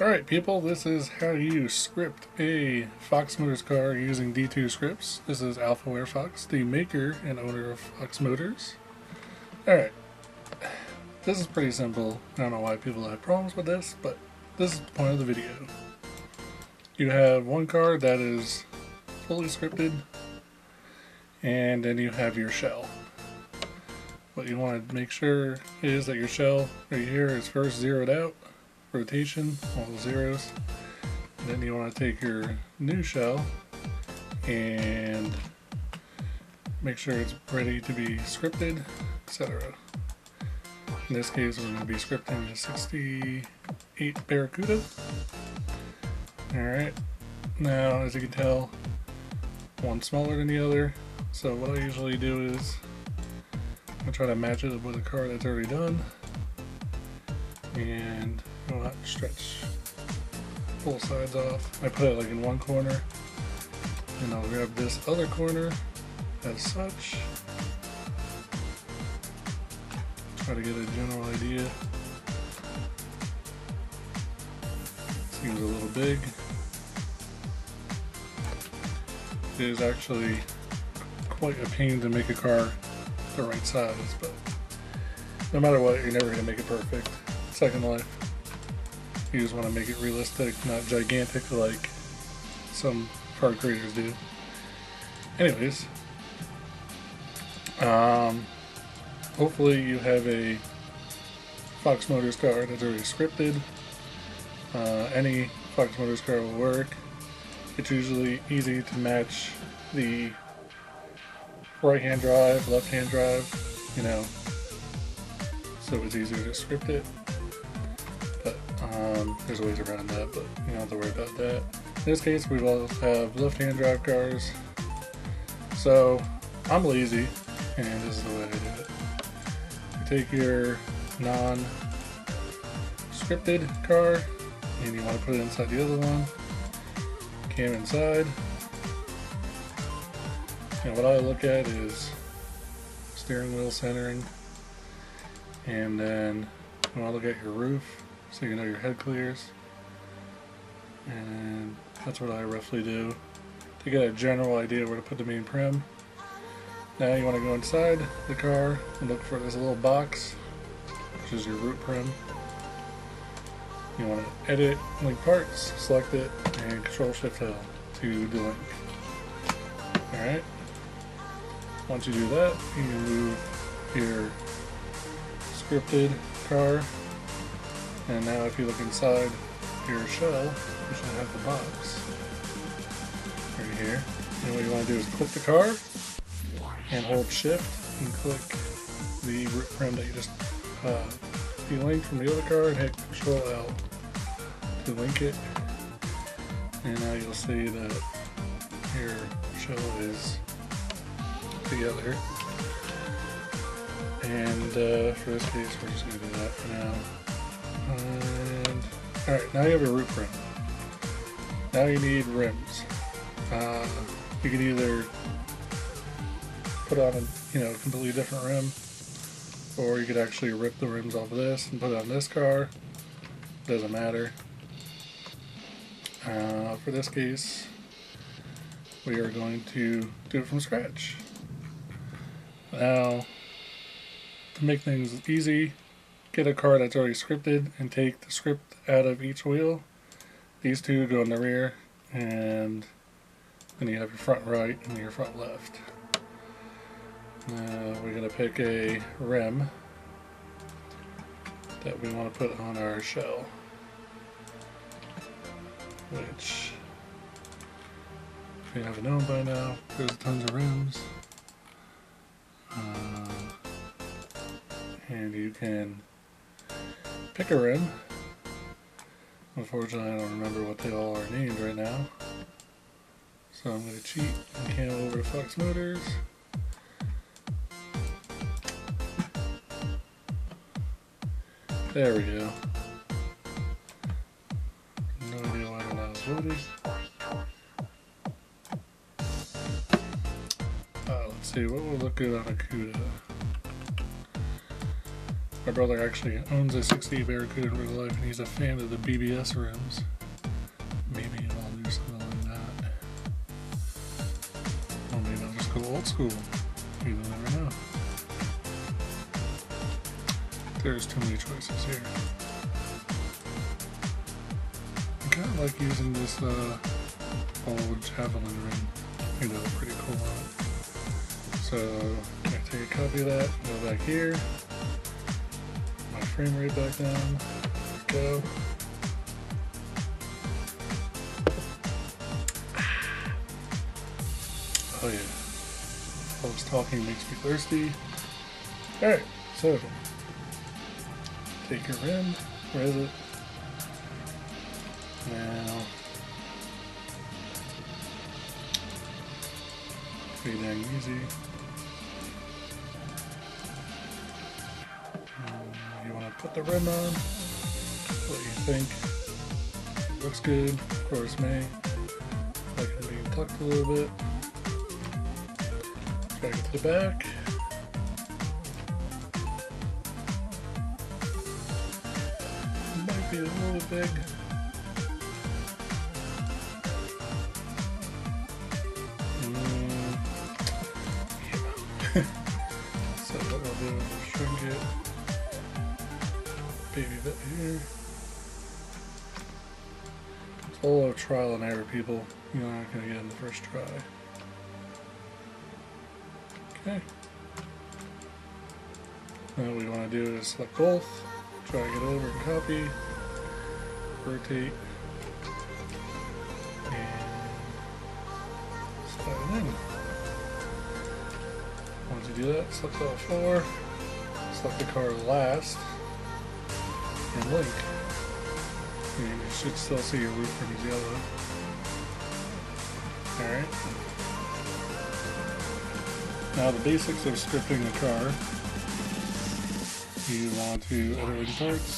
Alright people, this is how you script a Fox Motors car using D2 scripts. This is Alpha WereFox, the maker and owner of Fox Motors. Alright, this is pretty simple. I don't know why people have problems with this, but this is the point of the video. You have one car that is fully scripted, and then you have your shell. What you want to make sure is that your shell right here is first zeroed out. Rotation, all the zeros. And then you want to take your new shell and make sure it's ready to be scripted, etc. In this case, we're going to be scripting a 68 Barracuda. Alright, now as you can tell, one's smaller than the other. So what I usually do is I try to match it with a car that's already done. And you want to stretch both sides off. I put it like in one corner, and I'll grab this other corner as such. Try to get a general idea. Seems a little big. It is actually quite a pain to make a car the right size, but no matter what, you're never going to make it perfect. Second life. You just want to make it realistic, not gigantic like some car creators do. Anyways, hopefully you have a Fox Motors car that's already scripted. Any Fox Motors car will work. It's usually easy to match the right-hand drive, left-hand drive, so it's easier to script it. But there's ways around that, but you don't have to worry about that. In this case, we both have left-hand drive cars. So I'm lazy, and this is the way I do it. You take your non-scripted car, and you want to put it inside the other one. Cam inside. And what I look at is steering wheel centering, and then you want to look at your roof so you know your head clears, and that's what I roughly do to get a general idea where to put the main prim. Now you want to go inside the car and look for this little box, which is your root prim. You want to edit link parts, select it, and Control-Shift-L to delink. Alright. Once you do that, you move your scripted car, and now if you look inside your shell, you should have the box right here. And what you want to do is click the car and hold shift and click the root prim that you just delinked from the other car, and hit Control L to link it, and now you'll see that your shell is together. And for this case, we're just going to do that for now. And alright, now you have a root prim. Now you need rims. You can either put on a completely different rim, or you could actually rip the rims off of this and put it on this car. Doesn't matter. For this case, we are going to do it from scratch. Now, to make things easy, get a car that's already scripted and take the script out of each wheel. These two go in the rear, and then you have your front right and your front left. Now we're going to pick a rim that we want to put on our shell, which, if you haven't known by now, there's tons of rims. And you can pick a rim. Unfortunately, I don't remember what they all are named right now. So I'm going to cheat and cam over to Fox Motors. There we go. No idea why they're not loaded. Let's see, what will look good on a CUDA? My brother actually owns a 68 Barracuda in real life, and he's a fan of the BBS rims. Maybe I'll do something like that. Or maybe I'll just go old school. You never know. There's too many choices here. I kind of like using this old Javelin rim. You know, pretty cool on it. So I take a copy of that, go back here. My frame rate back down. Go. Oh yeah. All this talking makes me thirsty. Alright, so take your rim. Where is it? Now pretty dang easy. You want to put the rim on. What you think? Looks good. Of course, me. Like it being tucked a little bit. Drag it to the back. Might be a little big. So what I'll do is shrink it. Baby bit here. It's a little trial and error, people. You're not going to get in the first try. Okay. Now what we want to do is select both, drag it over and copy, rotate, and slide it in. Once you do that, select all four, select the car last, and link. You should still see your roof trim is yellow. Alright. Now the basics of scripting the car. You want to edit in parts.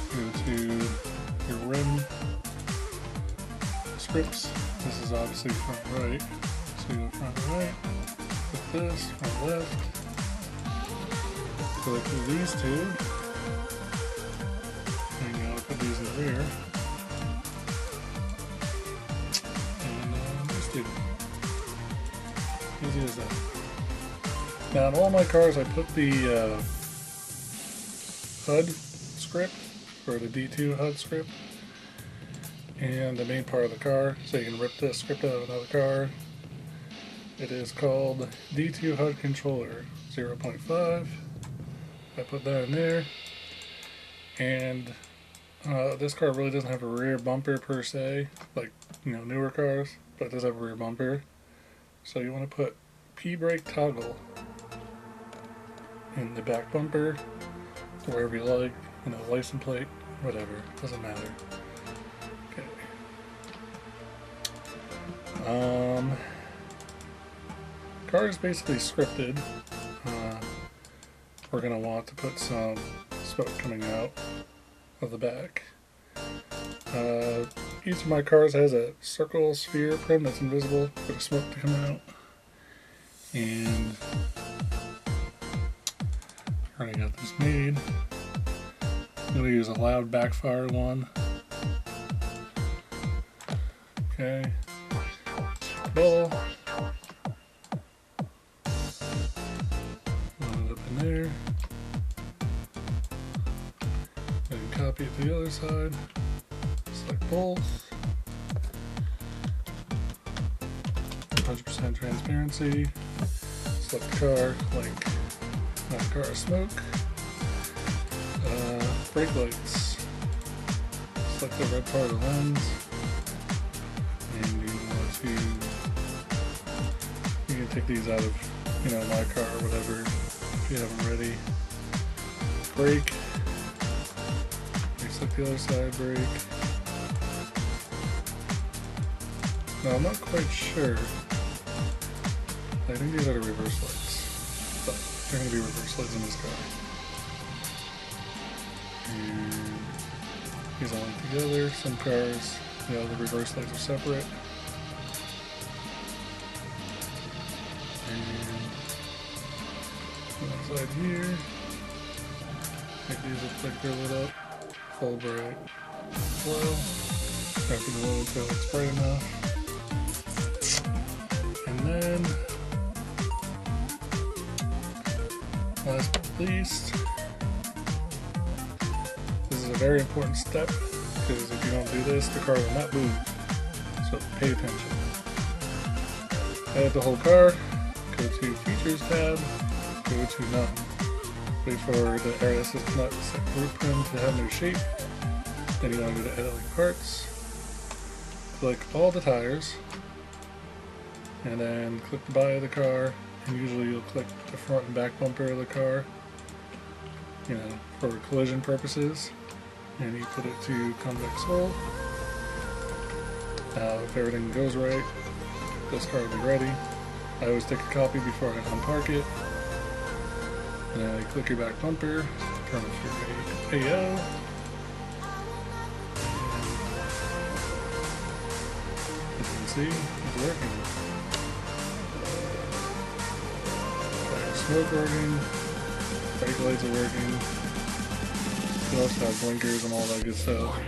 Go to your rim scripts. This is obviously front right. So you go front right. Click this, front left. Go through these two. And you want to put these in the rear. And these two. Easy as that. Now in all my cars I put the HUD script, or the D2 HUD script, and the main part of the car, so you can rip this script out of another car. It is called D2 HUD Controller 0.5. I put that in there, and this car really doesn't have a rear bumper per se, like newer cars, but it does have a rear bumper. So you want to put P-brake toggle in the back bumper, wherever you like, license plate, whatever, doesn't matter. Okay. Car is basically scripted. We're going to want to put some smoke coming out of the back. Each of my cars has a circle sphere prim that's invisible for the smoke to come out. And I already got this made. I'm going to use a loud backfire one. Okay. Ball. Line it up in there. And copy it to the other side. Select both. 100% transparency. Select the car, link. Not car smoke. Brake lights. Select the red part of the lens. And you want to, you can take these out of, my car or whatever if you have them ready. Brake. Select the other side, brake. Now I'm not quite sure. I think these are the reverse lights, but they're going to be reverse lights in this car. And these all link together. Some cars, the reverse lights are separate. And slide here. Make these look like they're lit up. Full bright. Low. After the low until it's bright enough. And then, last but not least, this is a very important step because if you don't do this, the car will not move. So pay attention. Edit the whole car. Go to Features tab. Go to None. Wait for the Area Assist Nut Set Group Pin to have no shape. Then you want to go to Edit Like Parts. Click all the tires. And then click the body of the car. And usually you'll click the front and back bumper of the car. You know, for collision purposes. And you put it to Convex Hull. Now if everything goes right, this car will be ready. I always take a copy before I unpark it. And then you click your back bumper, turn off your AO. As you can see, it's working. Got smoke working, brake lights are working. You also have blinkers and all that good stuff.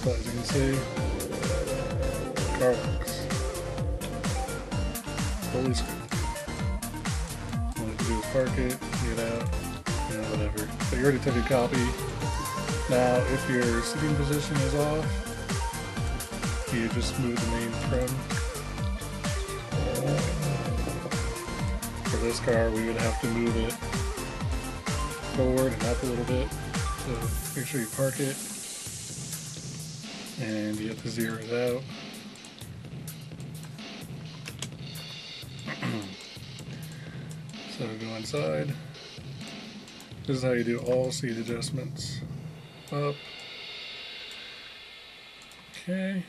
So as you can see, the car works. Fully scripted. All you have to do is park it, get out, you know, whatever. But you already took a copy. Now, if your seating position is off, you just move the main trim. For this car, we would have to move it forward and up a little bit. So make sure you park it, and you have to zero it out. So go inside. This is how you do all seat adjustments. Up. Okay.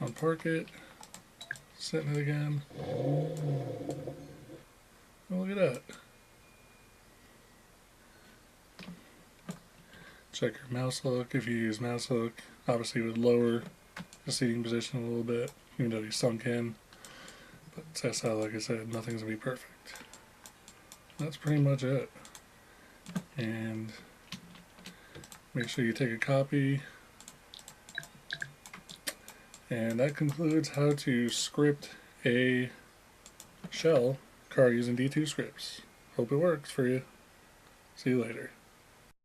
Unpark it. Set it again. Oh, look at that. Check your mouse hook. If you use mouse hook, obviously it would lower the seating position a little bit, even though he's sunk in. But that's how, like I said, nothing's gonna be perfect. That's pretty much it. And make sure you take a copy. And that concludes how to script a shell car using D2 scripts. Hope it works for you. See you later.